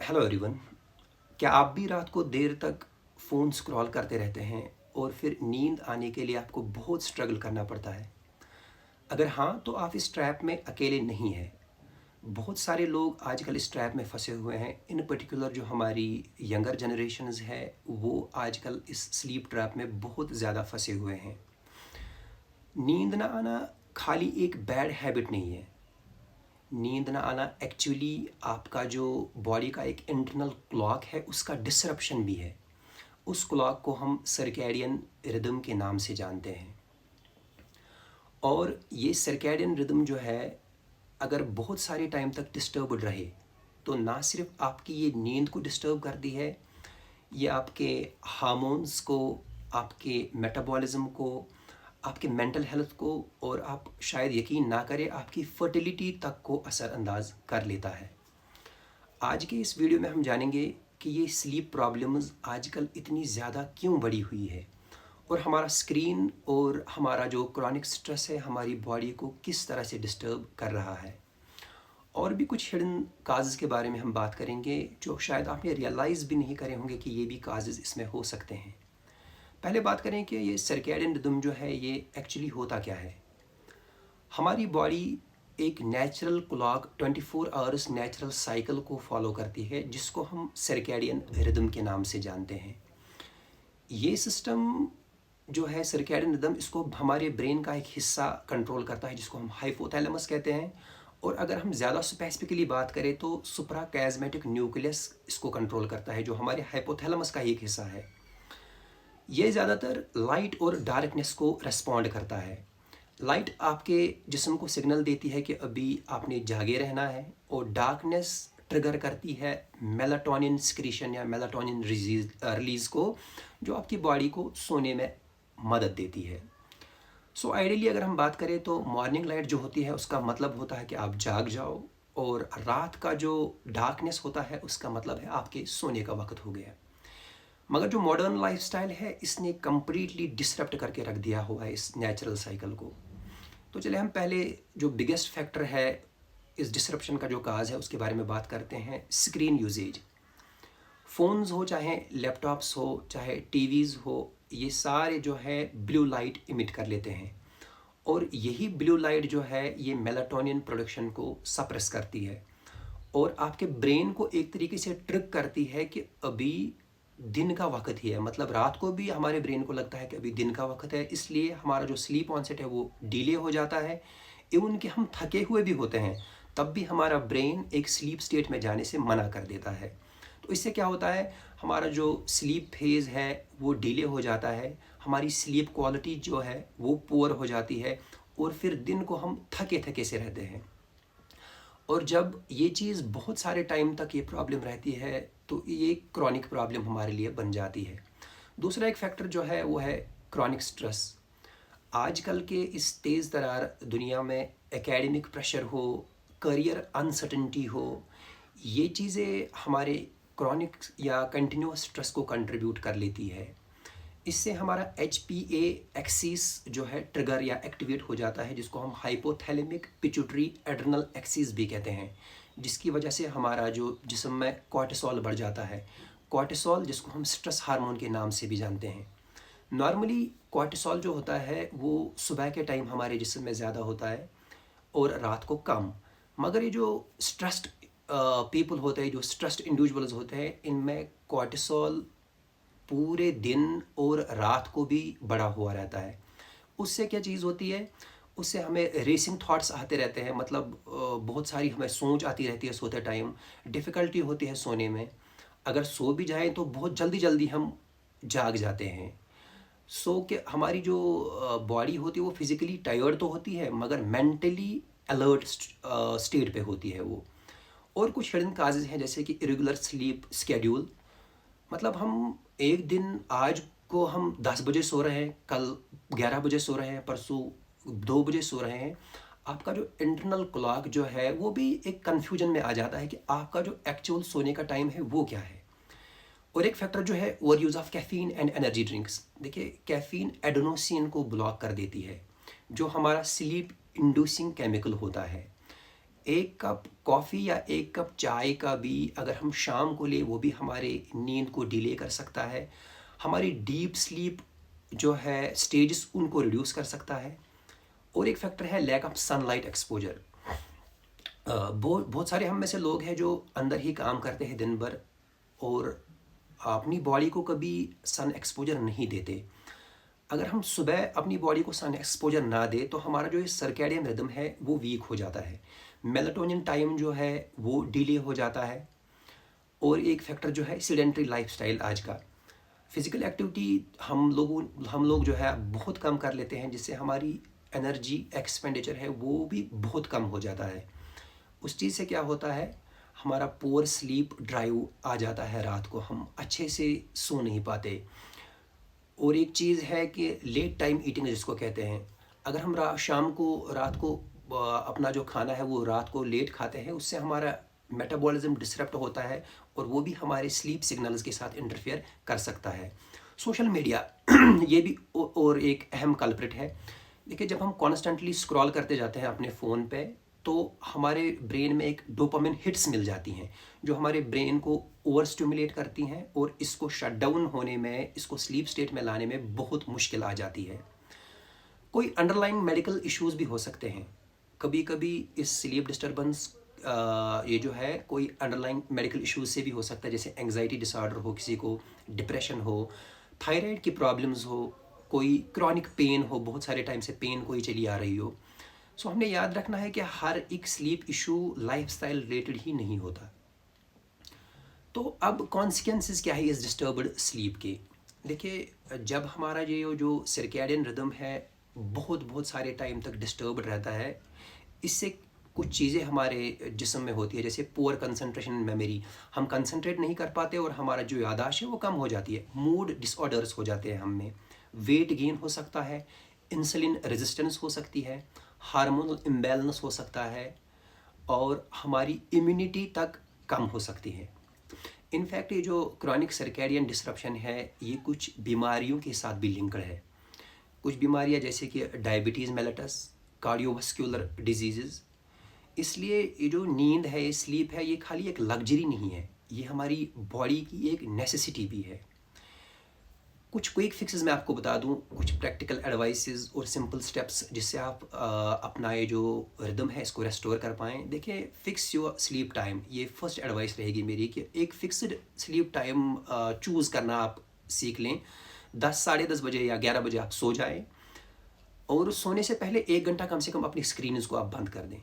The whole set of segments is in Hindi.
Hello everyone. क्या आप भी रात को देर तक फ़ोन स्क्रॉल करते रहते हैं और फिर नींद आने के लिए आपको बहुत स्ट्रगल करना पड़ता है? अगर हाँ, तो आप इस ट्रैप में अकेले नहीं हैं। बहुत सारे लोग आजकल इस ट्रैप में फंसे हुए हैं। इन पर्टिकुलर जो हमारी यंगर जनरेशन्स है, वो आजकल इस स्लीप ट्रैप में बहुत ज़्यादा फंसे हुए हैं। नींद ना आना खाली एक बैड हैबिट नहीं है। नींद ना आना एक्चुअली आपका जो बॉडी का एक इंटरनल क्लॉक है, उसका डिसरप्शन भी है। उस क्लॉक को हम सर्कैडियन रिदम के नाम से जानते हैं। और ये सर्कैडियन रिदम जो है, अगर बहुत सारे टाइम तक डिस्टर्ब रहे तो ना सिर्फ आपकी ये नींद को डिस्टर्ब करती है, ये आपके हार्मोन्स को, आपके मेटाबॉलिज्म को, आपके मेंटल हेल्थ को, और आप शायद यकीन ना करें, आपकी फर्टिलिटी तक को असरअंदाज कर लेता है। आज के इस वीडियो में हम जानेंगे कि ये स्लीप प्रॉब्लम्स आजकल इतनी ज़्यादा क्यों बढ़ी हुई है, और हमारा स्क्रीन और हमारा जो क्रॉनिक स्ट्रेस है हमारी बॉडी को किस तरह से डिस्टर्ब कर रहा है। और भी कुछ हिडन काजेज़ के बारे में हम बात करेंगे जो शायद आपने रियलाइज़ भी नहीं करे होंगे कि ये भी काजेज़ इसमें हो सकते हैं। पहले बात करें कि ये सर्कैडियन रिदम जो है ये एक्चुअली होता क्या है। हमारी बॉडी एक natural clock 24 hours natural cycle को फॉलो करती है, जिसको हम सर्कैडियन रिदम के नाम से जानते हैं। ये सिस्टम जो है सर्कैडियन रिदम, इसको हमारे ब्रेन का एक हिस्सा कंट्रोल करता है, जिसको हम हाइपोथैलेमस कहते हैं। और अगर हम ज़्यादा स्पेसिफिकली बात करें तो सुप्राकैज़मेटिक न्यूक्लियस इसको कंट्रोल करता है, जो हमारे हाइपोथैलेमस का एक हिस्सा है। ये ज़्यादातर लाइट और डार्कनेस को रेस्पॉन्ड करता है। लाइट आपके जिस्म को सिग्नल देती है कि अभी आपने जागे रहना है, और डार्कनेस ट्रिगर करती है मेलाटोनिन सिक्रीशन या मेलाटोनिन रिलीज को, जो आपकी बॉडी को सोने में मदद देती है। सो आइडियली अगर हम बात करें तो मॉर्निंग लाइट जो होती है उसका मतलब होता है कि आप जाग जाओ, और रात का जो डार्कनेस होता है उसका मतलब है आपके सोने का वक्त हो गया। मगर जो मॉडर्न लाइफस्टाइल है, इसने कम्प्लीटली डिसरप्ट करके रख दिया हुआ है इस नेचुरल साइकिल को। तो चले हम पहले जो बिगेस्ट फैक्टर है इस डिसरप्शन का जो काज है उसके बारे में बात करते हैं। Screen usage. फ़ोन्स हो, चाहे लैपटॉप्स हो, चाहे टीवीज़ हो, ये सारे जो है ब्लू लाइट इमिट कर लेते हैं, और यही ब्लू लाइट जो है ये मेलाटोनिन प्रोडक्शन को सप्रेस करती है, और आपके ब्रेन को एक तरीके से ट्रिक करती है कि अभी दिन का वक्त ही है। मतलब रात को भी हमारे ब्रेन को लगता है कि अभी दिन का वक्त है, इसलिए हमारा जो स्लीप ऑनसेट है वो डिले हो जाता है। इवन कि हम थके हुए भी होते हैं, तब भी हमारा ब्रेन एक स्लीप स्टेट में जाने से मना कर देता है। तो इससे क्या होता है, हमारा जो स्लीप फेज़ है वो डिले हो जाता है, हमारी स्लीप क्वालिटी जो है वो पुअर हो जाती है, और फिर दिन को हम थके थके से रहते हैं। और जब ये चीज़ बहुत सारे टाइम तक ये प्रॉब्लम रहती है तो ये क्रॉनिक प्रॉब्लम हमारे लिए बन जाती है। दूसरा एक फैक्टर जो है वो है क्रॉनिक स्ट्रेस। आजकल के इस तेज़ तरार दुनिया में एकेडमिक प्रेशर हो, करियर अनसर्टेनिटी हो, ये चीज़ें हमारे क्रॉनिक या कंटिन्यूस स्ट्रेस को कंट्रीब्यूट कर लेती है। इससे हमारा HPA एक्सिस जो है ट्रिगर या एक्टिवेट हो जाता है, जिसको हम हाइपोथैलेमिक पिट्यूटरी एड्रिनल एक्सिस भी कहते हैं, जिसकी वजह से हमारा जो जिस्म में कॉर्टिसोल बढ़ जाता है। कॉर्टिसोल जिसको हम स्ट्रेस हार्मोन के नाम से भी जानते हैं। नॉर्मली कॉर्टिसोल जो होता है वो सुबह के टाइम हमारे जिस्म में ज़्यादा होता है और रात को कम। मगर ये जो स्ट्रेस्ड पीपल होते हैं, जो स्ट्रेस्ड इंडिविजुअल्स होते हैं, इनमें कॉर्टिसोल पूरे दिन और रात को भी बढ़ा हुआ रहता है। उससे क्या चीज़ होती है, उससे हमें रेसिंग थॉट्स आते रहते हैं। मतलब बहुत सारी हमें सोच आती रहती है सोते टाइम, डिफ़िकल्टी होती है सोने में। अगर सो भी जाएं तो बहुत जल्दी जल्दी हम जाग जाते हैं। सो कि हमारी जो बॉडी होती है वो फिज़िकली टायर्ड तो होती है, मगर मेंटली अलर्ट स्टेट पे होती है वो। और कुछ हिडन काजेज़ हैं जैसे कि इरेगुलर स्लीप स्केड्यूल। मतलब हम एक दिन आज को हम 10 बजे सो रहे हैं, कल 11 बजे सो रहे हैं, परसों 2 बजे सो रहे हैं। आपका जो इंटरनल क्लॉक जो है वो भी एक कन्फ्यूजन में आ जाता है कि आपका जो एक्चुअल सोने का टाइम है वो क्या है। और एक फैक्टर जो है over use of caffeine and energy drinks. देखिए, कैफ़ीन एडेनोसिन को ब्लॉक कर देती है, जो हमारा स्लीप इंड्यूसिंग केमिकल होता है। एक कप कॉफ़ी या एक कप चाय का भी अगर हम शाम को लें, वो भी हमारे नींद को डिले कर सकता है, हमारी डीप स्लीप जो है स्टेजेस उनको रिड्यूस कर सकता है। और एक फैक्टर है लैक ऑफ सनलाइट एक्सपोजर। बहुत बहुत सारे हम में से लोग हैं जो अंदर ही काम करते हैं दिन भर और अपनी बॉडी को कभी सन एक्सपोजर नहीं देते। अगर हम सुबह अपनी बॉडी को सन एक्सपोजर ना दे तो हमारा जो ये सर्कैडियन रिदम है वो वीक हो जाता है, मेलाटोनिन टाइम जो है वो डिले हो जाता है। और एक फैक्टर जो है सीडेंट्री लाइफस्टाइल आज का, फिजिकल एक्टिविटी हम लोग जो है बहुत कम कर लेते हैं, जिससे हमारी एनर्जी एक्सपेंडिचर है वो भी बहुत कम हो जाता है। उस चीज़ से क्या होता है, हमारा पोअर स्लीप ड्राइव आ जाता है, रात को हम अच्छे से सो नहीं पाते। और एक चीज़ है कि लेट टाइम ईटिंग जिसको कहते हैं, अगर हम शाम को रात को अपना जो खाना है वो रात को लेट खाते हैं, उससे हमारा मेटाबॉलिज्म डिसरप्ट होता है और वो भी हमारे स्लीप सिग्नल्स के साथ इंटरफेयर कर सकता है। सोशल मीडिया ये भी और एक अहम कल्प्रिट है। देखिए, जब हम कॉन्स्टेंटली स्क्रॉल करते जाते हैं अपने फ़ोन पे, तो हमारे ब्रेन में एक डोपामिन हिट्स मिल जाती हैं जो हमारे ब्रेन को ओवर स्टिमुलेट करती हैं और इसको शट डाउन होने में, इसको स्लीप स्टेट में लाने में बहुत मुश्किल आ जाती है। कोई अंडरलाइंग मेडिकल इश्यूज भी हो सकते हैं। कभी कभी इस स्लीप डिस्टर्बेंस ये जो है कोई अंडरलाइंग मेडिकल इश्यूज से भी हो सकता है, जैसे एंग्जाइटी डिसऑर्डर हो, किसी को डिप्रेशन हो, थायराइड की प्रॉब्लम्स हो, कोई क्रॉनिक पेन हो, बहुत सारे टाइम से पेन कोई चली आ रही हो। सो हमने याद रखना है कि हर एक स्लीप इशू लाइफस्टाइल रिलेटेड ही नहीं होता। तो अब कॉन्सिक्वेंसेस क्या है इस डिस्टर्ब्ड स्लीप के। देखिए, जब हमारा ये जो सर्कैडियन रिदम है बहुत बहुत सारे टाइम तक डिस्टर्ब्ड रहता है, इससे कुछ चीज़ें हमारे जिस्म में होती है, जैसे पुअर कंसंट्रेशन इन मेमोरी, हम कंसंट्रेट नहीं कर पाते और हमारा जो याददाश्त है वो कम हो जाती है, मूड डिसऑर्डर्स हो जाते हैं हम में, वेट गेन हो सकता है, इंसुलिन रेजिस्टेंस हो सकती है, हार्मोनल इम्बैलेंस हो सकता है और हमारी इम्यूनिटी तक कम हो सकती है। इनफैक्ट ये जो क्रॉनिक सर्कैडियन डिसरप्शन है ये कुछ बीमारियों के साथ भी लिंक्ड है। कुछ बीमारियां जैसे कि डायबिटीज़ मेलिटस, कार्डियोवास्कुलर डिजीज़। इसलिए ये जो नींद है, ये स्लीप है, ये खाली एक लग्जरी नहीं है, ये हमारी बॉडी की एक नेसेसिटी भी है। कुछ क्विक फिक्सेस मैं आपको बता दूं, कुछ प्रैक्टिकल एडवाइसेस और सिंपल स्टेप्स जिससे आप अपना ये जो रिदम है इसको रेस्टोर कर पाएँ। देखिए, फिक्स योर स्लीप टाइम, ये फर्स्ट एडवाइस रहेगी मेरी कि एक फिक्स्ड स्लीप टाइम चूज़ करना आप सीख लें। 10 साढ़े 10 बजे या 11 बजे आप सो जाएं और सोने से पहले 1 घंटा कम से कम अपनी स्क्रीन को आप बंद कर दें।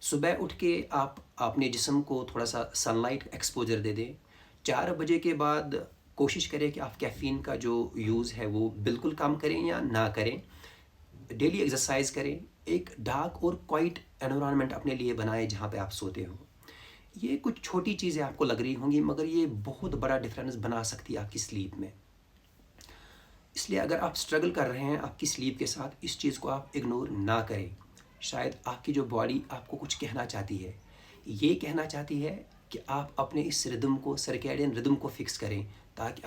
सुबह उठ के आप अपने जिस्म को थोड़ा सा सनलाइट एक्सपोजर दे दें। 4 बजे के बाद कोशिश करें कि आप कैफ़ीन का जो यूज़ है वो बिल्कुल कम करें या ना करें। डेली एक्सरसाइज करें। एक डार्क और क्वाइट एनवायरनमेंट अपने लिए बनाएं जहाँ पे आप सोते हो। ये कुछ छोटी चीज़ें आपको लग रही होंगी मगर ये बहुत बड़ा डिफरेंस बना सकती है आपकी स्लीप में। इसलिए अगर आप स्ट्रगल कर रहे हैं आपकी स्लीप के साथ, इस चीज़ को आप इग्नोर ना करें। शायद आपकी जो बॉडी आपको कुछ कहना चाहती है, ये कहना चाहती है कि आप अपने इस रिदम को, सर्कैडियन रिदम को फिक्स करें, ताकि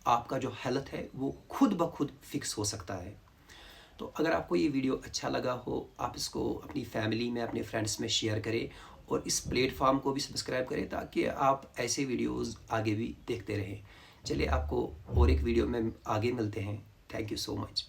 आपका जो हेल्थ है वो खुद ब खुद फिक्स हो सकता है। तो अगर आपको ये वीडियो अच्छा लगा हो, आप इसको अपनी फैमिली में, अपने फ्रेंड्स में शेयर करें और इस प्लेटफॉर्म को भी सब्सक्राइब करें ताकि आप ऐसे वीडियोस आगे भी देखते रहें। चलिए, आपको और एक वीडियो में आगे मिलते हैं। Thank you so much.